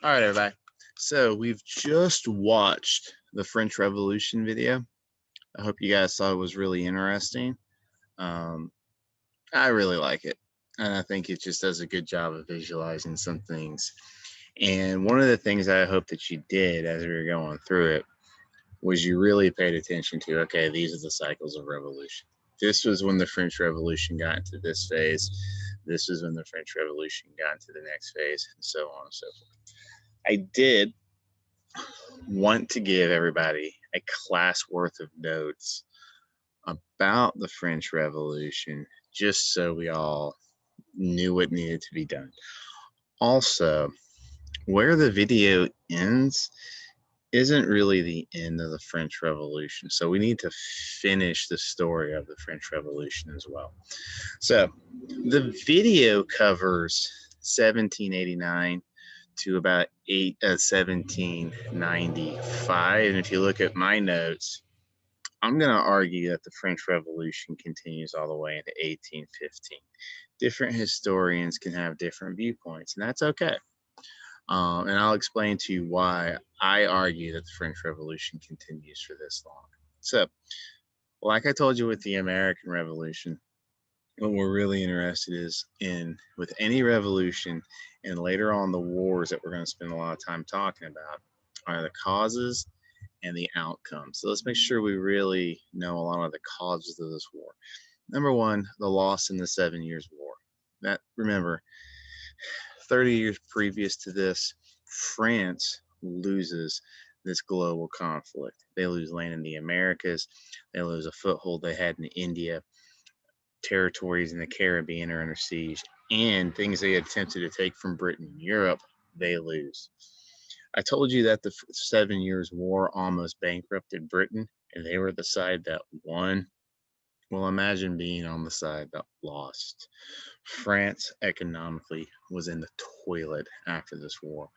All right, everybody. So we've just watched the French Revolution video. I hope you guys thought it was really interesting. Um, I really like it, and I think it just does a good job of visualizing some things. And one of the things I hope that you did as we were going through it was you really paid attention to, okay, these are the cycles of revolution. This was when the French Revolution got into this phase. This was when the French Revolution got into the next phase, and so on and so forth. I did want to give everybody a class worth of notes about the French Revolution, just so we all knew what needed to be done. Also, where the video ends isn't really the end of the French Revolution. So we need to finish the story of the French Revolution as well. So the video covers 1789 to about 1795. And if you look at my notes, I'm going to argue that the French Revolution continues all the way into 1815. Different historians can have different viewpoints, and that's okay. And I'll explain to you why I argue that the French Revolution continues for this long. So, like I told you with the American Revolution, what we're really interested is in with any revolution and later on the wars that we're going to spend a lot of time talking about are the causes and the outcomes. So let's make sure we really know a lot of the causes of this war. Number one, the loss in the 7 Years' War. That, remember, 30 years previous to this, France loses this global conflict. They lose land in the Americas. They lose a foothold they had in India. Territories in the Caribbean are under siege, and things they attempted to take from Britain and Europe, they lose. I told you that the 7 Years' War almost bankrupted Britain, and they were the side that won. Well, imagine being on the side that lost. France economically was in the toilet after this war,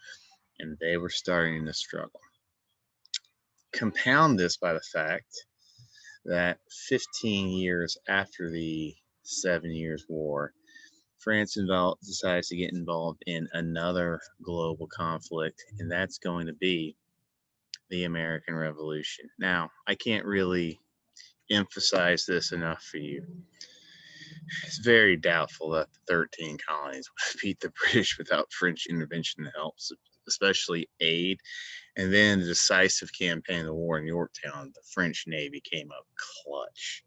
and they were starting to struggle. Compound this by the fact that 15 years after the 7 Years' War, France decides to get involved in another global conflict, and that's going to be the American Revolution. Now, I can't really emphasize this enough for you. It's very doubtful that the 13 colonies would beat the British without French intervention and help, especially aid. And then the decisive campaign of the war in Yorktown, the French Navy came up clutch.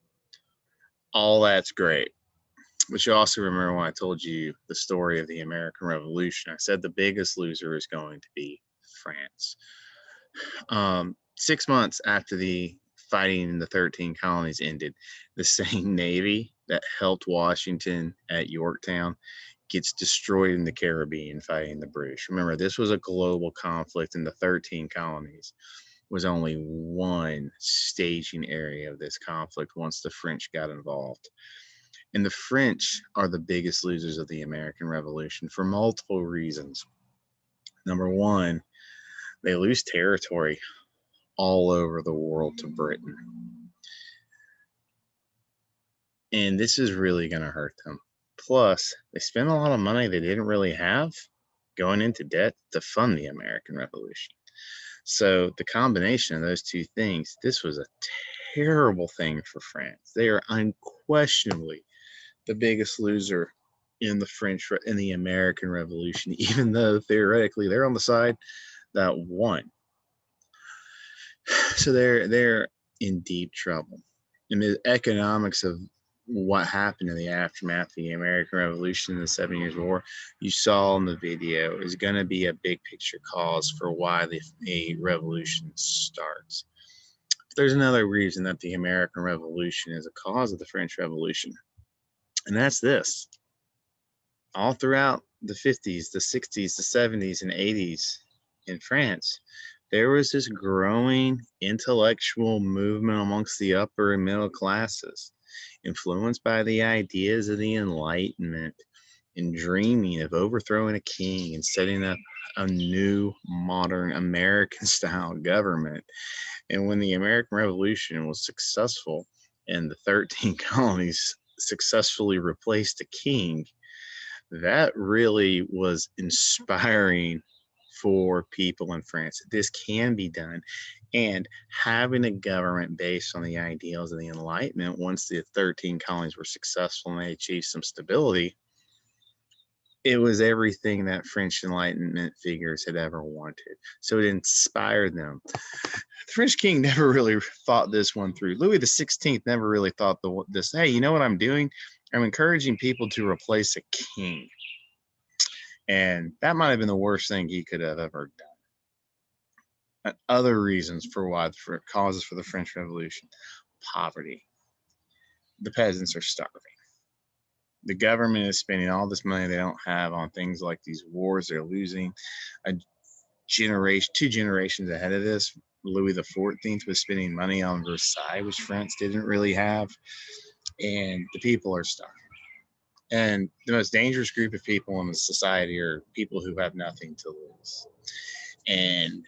All that's great. But you also remember when I told you the story of the American Revolution, I said the biggest loser is going to be France. 6 months after the fighting in the 13 colonies ended, the same Navy that helped Washington at Yorktown gets destroyed in the Caribbean fighting the British. Remember, this was a global conflict, and the 13 colonies was only one staging area of this conflict once the French got involved. And the French are the biggest losers of the American Revolution for multiple reasons. Number one, they lose territory all over the world to Britain. And this is really going to hurt them. Plus, they spent a lot of money they didn't really have going into debt to fund the American Revolution. So, the combination of those two things, this was a terrible thing for France. They are unquestionably the biggest loser in the American Revolution, even though theoretically they're on the side that won. So they're in deep trouble. And the economics of what happened in the aftermath of the American Revolution and the 7 Years' War, you saw in the video, is going to be a big picture cause for why the revolution starts. There's another reason that the American Revolution is a cause of the French Revolution, and that's this. All throughout the 50s, the 60s, the 70s, and 80s in France, there was this growing intellectual movement amongst the upper and middle classes, influenced by the ideas of the Enlightenment and dreaming of overthrowing a king and setting up a new modern American-style government. And when the American Revolution was successful and the 13 colonies successfully replaced a king, that really was inspiring for people in France. This can be done. And having a government based on the ideals of the Enlightenment, once the 13 colonies were successful and they achieved some stability, it was everything that French Enlightenment figures had ever wanted. So it inspired them. The French king never really thought this one through. Louis XVI never really thought this, hey, you know what I'm doing? I'm encouraging people to replace a king. And that might have been the worst thing he could have ever done. And other reasons for causes for the French Revolution: poverty. The peasants are starving. The government is spending all this money they don't have on things like these wars they're losing. A generation, 2 generations ahead of this, Louis XIV was spending money on Versailles, which France didn't really have, and the people are starving. And the most dangerous group of people in the society are people who have nothing to lose. And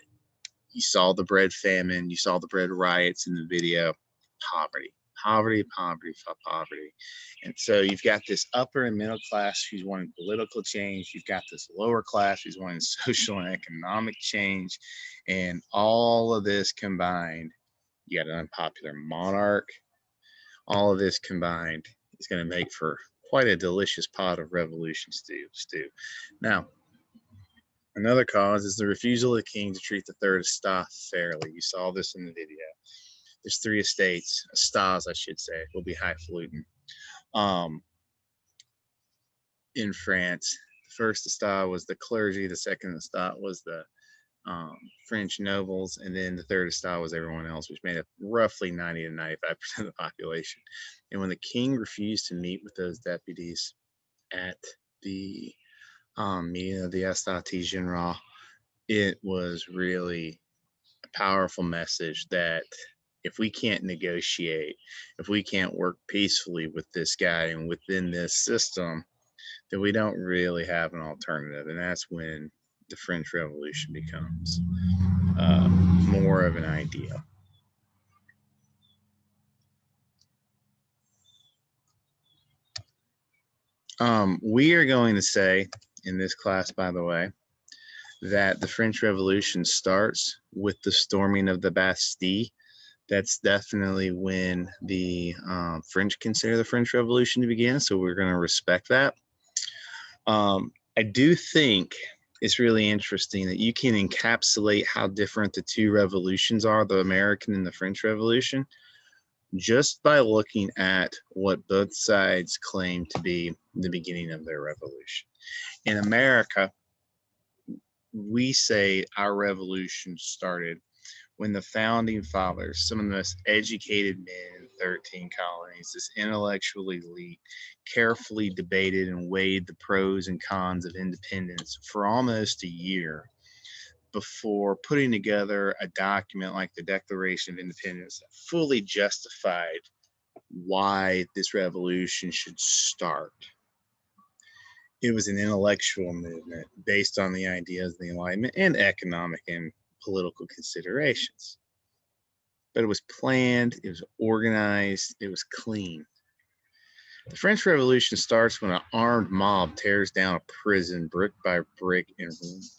you saw the bread famine, you saw the bread riots in the video. Poverty, poverty, poverty, poverty. And so you've got this upper and middle class who's wanting political change. You've got this lower class who's wanting social and economic change. And all of this combined, you got an unpopular monarch. All of this combined is going to make for quite a delicious pot of revolution stew. Now, another cause is the refusal of the king to treat the third estate fairly. You saw this in the video. There's 3 estates, estates, I should say. Will be highfalutin. In France, the first estate was the clergy. The second estate was the French nobles, and then the third estate was everyone else, which made up roughly 90 to 95% of the population. And when the king refused to meet with those deputies at the meeting of the Estates General, it was really a powerful message that if we can't negotiate, if we can't work peacefully with this guy and within this system, then we don't really have an alternative. And that's when the French Revolution becomes more of an ideal. We are going to say in this class, by the way, that the French Revolution starts with the storming of the Bastille. That's definitely when the French consider the French Revolution to begin, so we're going to respect that. I do think it's really interesting that you can encapsulate how different the 2 revolutions are, the American and the French Revolution, just by looking at what both sides claim to be the beginning of their revolution. In America, we say our revolution started when the founding fathers, some of the most educated men in 13 colonies, this intellectual elite, carefully debated and weighed the pros and cons of independence for almost a year before putting together a document like the Declaration of Independence that fully justified why this revolution should start. It was an intellectual movement based on the ideas of the Enlightenment and economic and political considerations. But it was planned, it was organized, it was clean. The French Revolution starts when an armed mob tears down a prison brick by brick and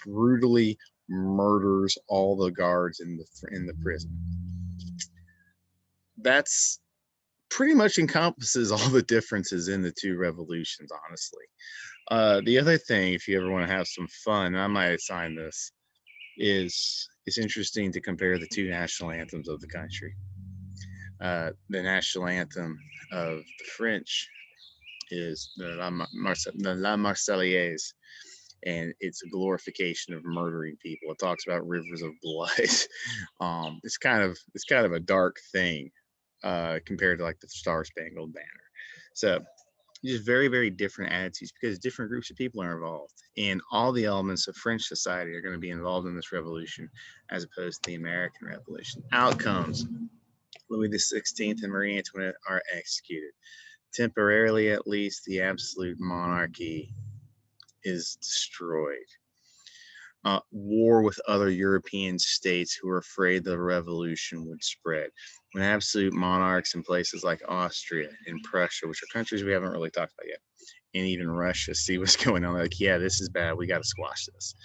brutally murders all the guards in the prison. That's pretty much encompasses all the differences in the 2 revolutions, honestly. The other thing, if you ever want to have some fun, and I might assign this, is it's interesting to compare the 2 national anthems of the country. The national anthem of the French is the La Marseillaise, and it's a glorification of murdering people. It talks about rivers of blood. It's kind of a dark thing compared to like the Star Spangled Banner. So just very, very different attitudes because different groups of people are involved, and all the elements of French society are going to be involved in this revolution as opposed to the American Revolution. Outcomes: Louis XVI and Marie Antoinette are executed. Temporarily, at least, the absolute monarchy is destroyed. War with other European states who were afraid the revolution would spread. When absolute monarchs in places like Austria and Prussia, which are countries we haven't really talked about yet, and even Russia see what's going on. Like, yeah, this is bad. We got to squash this.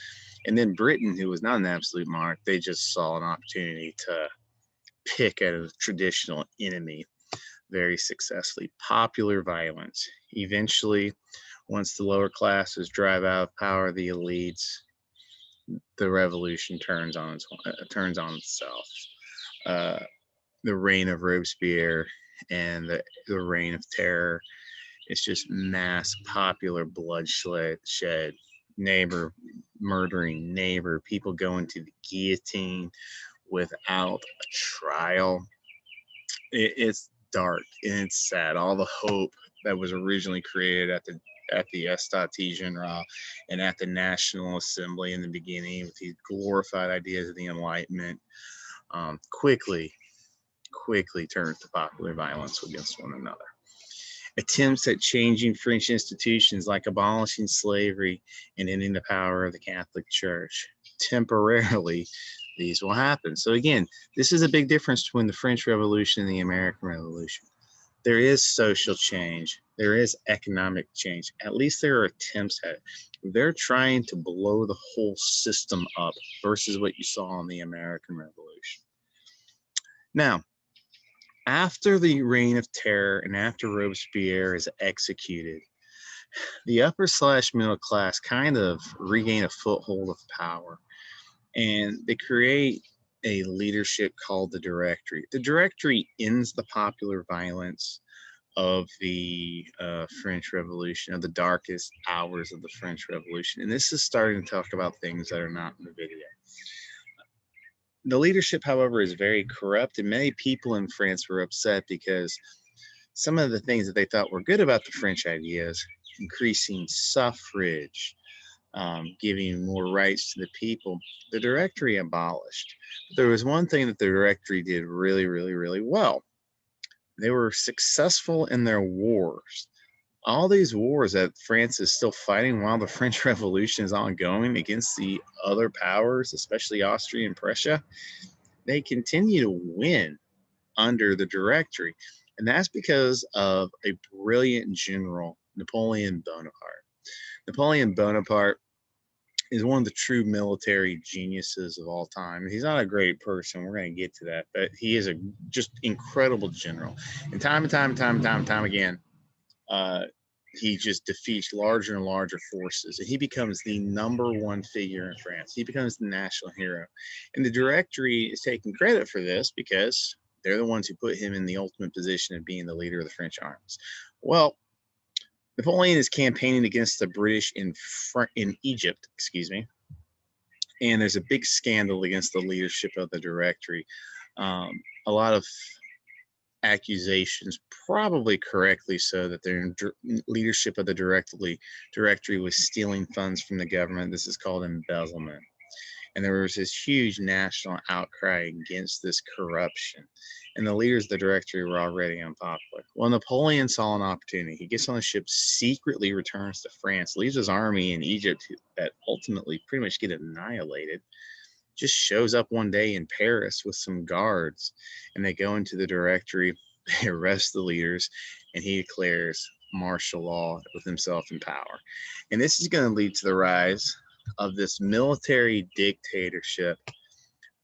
And then Britain, who was not an absolute monarch, they just saw an opportunity to pick at a traditional enemy very successfully. Popular violence. Eventually, once the lower classes drive out of power, the elites, the revolution turns on itself. Uh, the reign of Robespierre and the reign of terror. It's just mass popular bloodshed, neighbor murdering neighbor, people going to the guillotine without a trial. It's dark and it's sad. All the hope that was originally created at the Estati General and at the National Assembly in the beginning with these glorified ideas of the Enlightenment quickly turns to popular violence against one another. Attempts at changing French institutions like abolishing slavery and ending the power of the Catholic Church. Temporarily, these will happen. So again, this is a big difference between the French Revolution and the American Revolution. There is social change. There is economic change. At least there are attempts at it. They're trying to blow the whole system up versus what you saw in the American Revolution. Now, after the reign of terror and after Robespierre is executed, the upper/middle class kind of regain a foothold of power, and they create a leadership called the Directory. The Directory ends the popular violence of the French Revolution, of the darkest hours of the French Revolution. And this is starting to talk about things that are not in the video. The leadership, however, is very corrupt, and many people in France were upset because some of the things that they thought were good about the French ideas, increasing suffrage, giving more rights to the people, the Directory abolished. But there was one thing that the Directory did really, really, really well. They were successful in their wars. All these wars that France is still fighting while the French Revolution is ongoing against the other powers, especially Austria and Prussia, they continue to win under the Directory. And that's because of a brilliant general, Napoleon Bonaparte. Napoleon Bonaparte is one of the true military geniuses of all time. He's not a great person. We're going to get to that, but he is a just incredible general. And time again, he just defeats larger and larger forces, and he becomes the number one figure in France. He becomes the national hero, and the Directory is taking credit for this because they're the ones who put him in the ultimate position of being the leader of the French armies. Well, Napoleon is campaigning against the British in Egypt, and there's a big scandal against the leadership of the Directory. A lot of accusations, probably correctly so, that their leadership of the Directory was stealing funds from the government. This is called embezzlement. And there was this huge national outcry against this corruption. And the leaders of the Directory were already unpopular. Well, Napoleon saw an opportunity. He gets on a ship, secretly returns to France, leaves his army in Egypt that ultimately pretty much get annihilated, just shows up one day in Paris with some guards, and they go into the Directory, they arrest the leaders, and he declares martial law with himself in power. And this is going to lead to the rise of this military dictatorship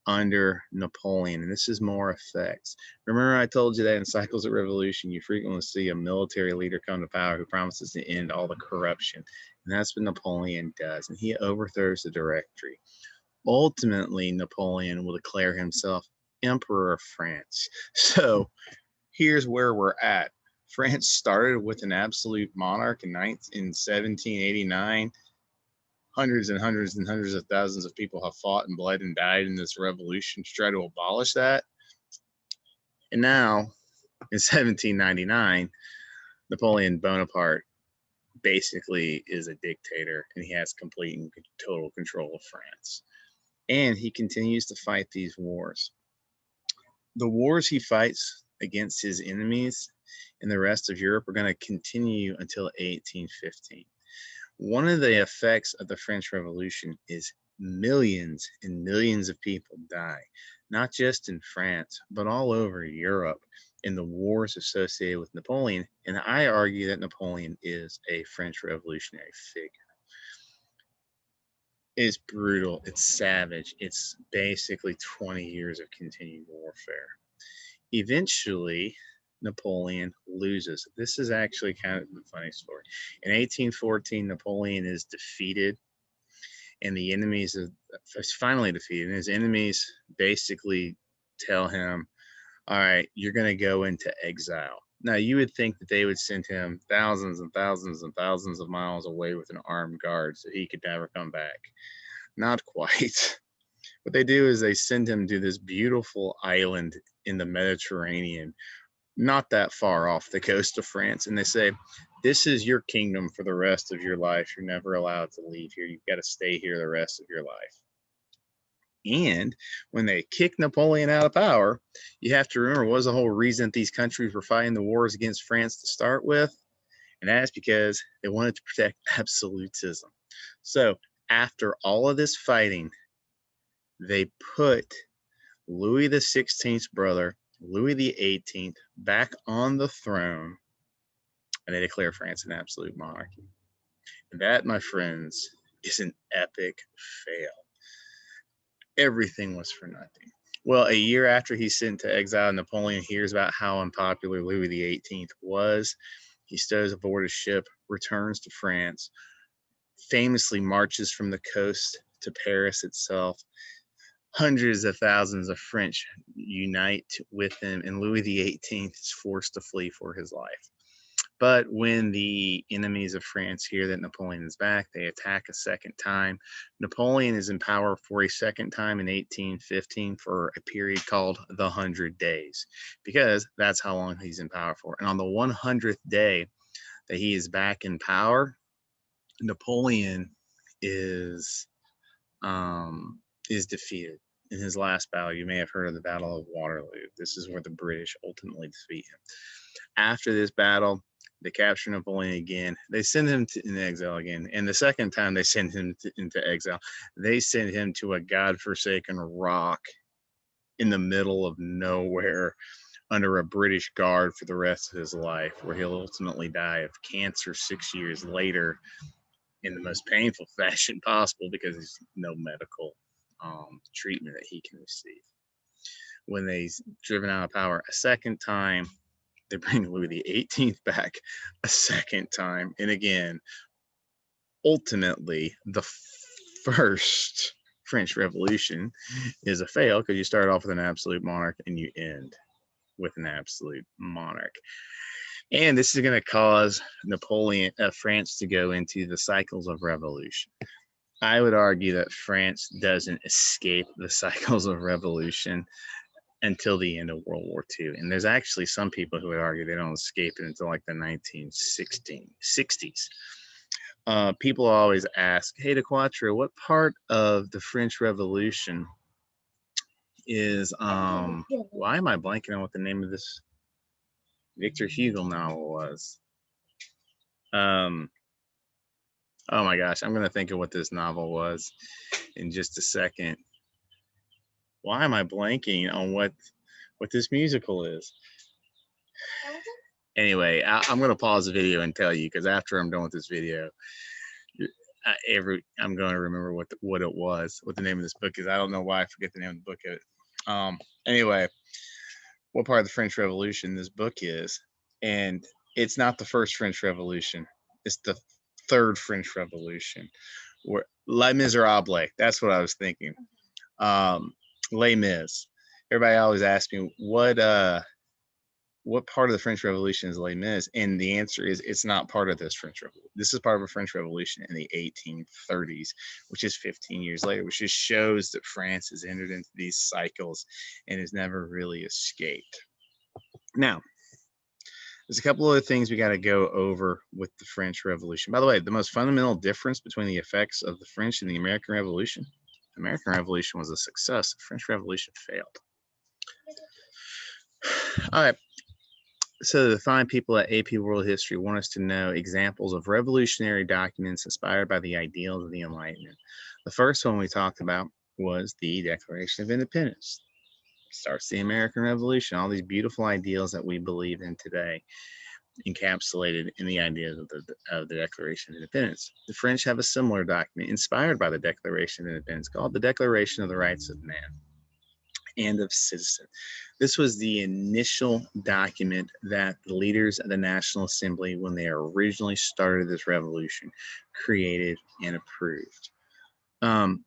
under Napoleon, and this is more effects. Remember, I told you that in cycles of revolution, you frequently see a military leader come to power who promises to end all the corruption, and that's what Napoleon does, and he overthrows the Directory. Ultimately, Napoleon will declare himself Emperor of France. So here's where we're at. France started with an absolute monarch in 1789. Hundreds and hundreds and hundreds of thousands of people have fought and bled and died in this revolution to try to abolish that. And now, in 1799, Napoleon Bonaparte basically is a dictator, and he has complete and total control of France. And he continues to fight these wars. The wars he fights against his enemies in the rest of Europe are going to continue until 1815. One of the effects of the French Revolution is millions and millions of people die, not just in France, but all over Europe. in the wars associated with Napoleon, and I argue that Napoleon is a French revolutionary figure. It's brutal, it's savage, it's basically 20 years of continued warfare. Eventually, Napoleon loses. This is actually kind of a funny story. In 1814, Napoleon is defeated, and the enemies is finally defeated. And his enemies basically tell him, all right, you're going to go into exile. Now, you would think that they would send him thousands and thousands and thousands of miles away with an armed guard so he could never come back. Not quite. What they do is they send him to this beautiful island in the Mediterranean, not that far off the coast of France. And they say, this is your kingdom for the rest of your life. You're never allowed to leave here. You've got to stay here the rest of your life. And when they kick Napoleon out of power, you have to remember what was the whole reason these countries were fighting the wars against France to start with. And that's because they wanted to protect absolutism. So after all of this fighting, they put Louis XVI's brother, Louis XVIII, back on the throne, and they declare France an absolute monarchy. And that, my friends, is an epic fail. Everything was for nothing. Well, a year after he's sent to exile, Napoleon hears about how unpopular Louis XVIII was. He stows aboard a ship, returns to France, famously marches from the coast to Paris itself. Hundreds of thousands of French unite with him, and Louis XVIII is forced to flee for his life. But when the enemies of France hear that Napoleon is back, they attack a second time. Napoleon is in power for a second time in 1815 for a period called the 100 Days, because that's how long he's in power for. And on the 100th day that he is back in power, Napoleon is defeated in his last battle. You may have heard of the Battle of Waterloo. This is where the British ultimately defeat him. After this battle, they capture Napoleon again. They send him in exile again. And the second time they send him into exile, they send him to a godforsaken rock in the middle of nowhere under a British guard for the rest of his life, where he'll ultimately die of cancer 6 years later in the most painful fashion possible because there's no medical treatment that he can receive. When they've driven out of power a second time, they bring Louis XVIII back a second time. And again, ultimately, the first French Revolution is a fail because you start off with an absolute monarch and you end with an absolute monarch. And this is going to cause France to go into the cycles of revolution. I would argue that France doesn't escape the cycles of revolution until the end of World War II. And there's actually some people who would argue they don't escape it until like the 1960s. People always ask, hey, DeQuattro, what part of the French Revolution is, why am I blanking on what the name of this Victor Hugo novel was? Oh my gosh, I'm going to think of what this novel was in just a second. Why am I blanking on what this musical is? Anyway, I'm going to pause the video and tell you, because after I'm done with this video, I'm going to remember what it was, what the name of this book is. I don't know why I forget the name of the book of it. Anyway, what part of the French Revolution this book is, and it's not the first French Revolution. It's the third French Revolution. Les Miserables, that's what I was thinking. Les Mis. Everybody always asks me what part of the French Revolution is Les Mis, and the answer is it's not part of this French Revolution. This is part of a French Revolution in the 1830s, which is 15 years later, which just shows that France has entered into these cycles and has never really escaped. Now, there's a couple other things we got to go over with the French Revolution. By the way, the most fundamental difference between the effects of the French and the American Revolution, the American Revolution was a success. The French Revolution failed. All right. So the fine people at AP World History want us to know examples of revolutionary documents inspired by the ideals of the Enlightenment. The first one we talked about was the Declaration of Independence. Starts the American Revolution. All these beautiful ideals that we believe in today, encapsulated in the ideas of the Declaration of Independence. The French have a similar document inspired by the Declaration of Independence called the Declaration of the Rights of Man and of Citizen. This was the initial document that the leaders of the National Assembly, when they originally started this revolution, created and approved.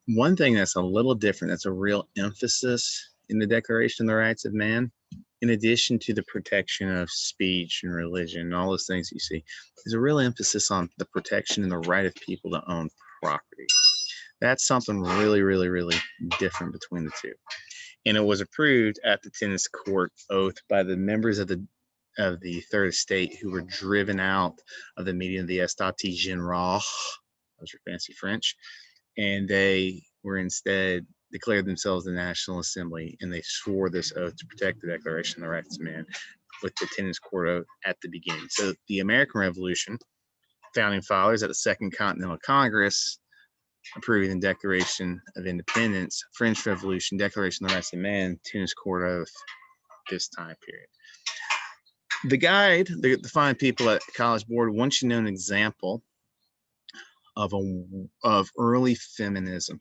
One thing that's a little different, that's a real emphasis in the Declaration of the Rights of Man, in addition to the protection of speech and religion and all those things you see, is a real emphasis on the protection and the right of people to own property. That's something really, really, really different between the two. And it was approved at the tennis court oath by the members of the Third Estate who were driven out of the meeting of the Estati General. Those are fancy French. And they were instead declared themselves the National Assembly, and they swore this oath to protect the Declaration of the Rights of Man with the tennis court oath at the beginning. So the American Revolution, founding fathers at the Second Continental Congress approving the Declaration of Independence, French Revolution, Declaration of the Rights of Man, tennis court oath, this time period. The guide, the fine people at the College Board, wants you to know an example of early feminism.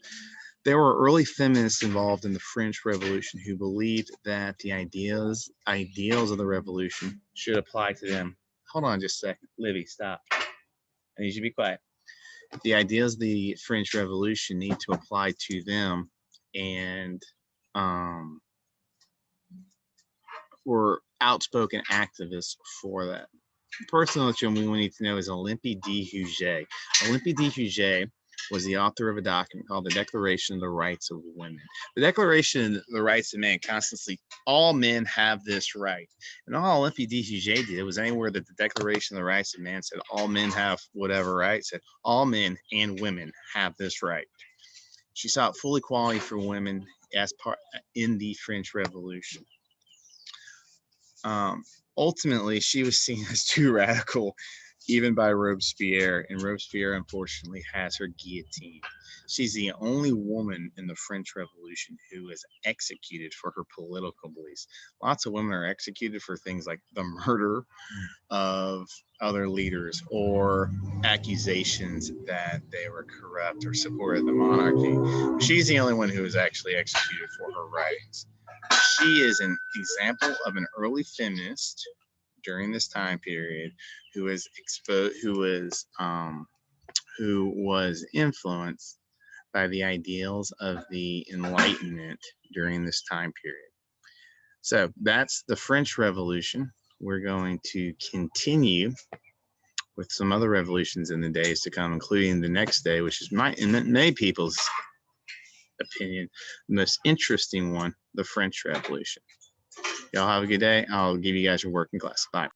There were early feminists involved in the French Revolution who believed that the ideals of the revolution should apply to them. Hold on just a second. Livy, stop. I need you to be quiet. The ideas of the French Revolution need to apply to them, and were outspoken activists for that. The person that we need to know is Olympe de Gouges. Olympe de Gouges was the author of a document called the Declaration of the Rights of Women. The Declaration of the Rights of Man constantly, all men have this right. And all Olympe de Gouges did was anywhere that the Declaration of the Rights of Man said all men have whatever right, said all men and women have this right. She sought full equality for women as part in the French Revolution. Ultimately, she was seen as too radical, even by Robespierre, and Robespierre unfortunately has her guillotine. She's the only woman in the French Revolution who is executed for her political beliefs. Lots of women are executed for things like the murder of other leaders or accusations that they were corrupt or supported the monarchy. She's the only one who was actually executed for her writings. She is an example of an early feminist during this time period who was influenced by the ideals of the Enlightenment during this time period. So that's the French Revolution. We're going to continue with some other revolutions in the days to come, including the next day, which is in many people's opinion, the most interesting one, the French Revolution. Y'all have a good day. I'll give you guys your working class. Bye.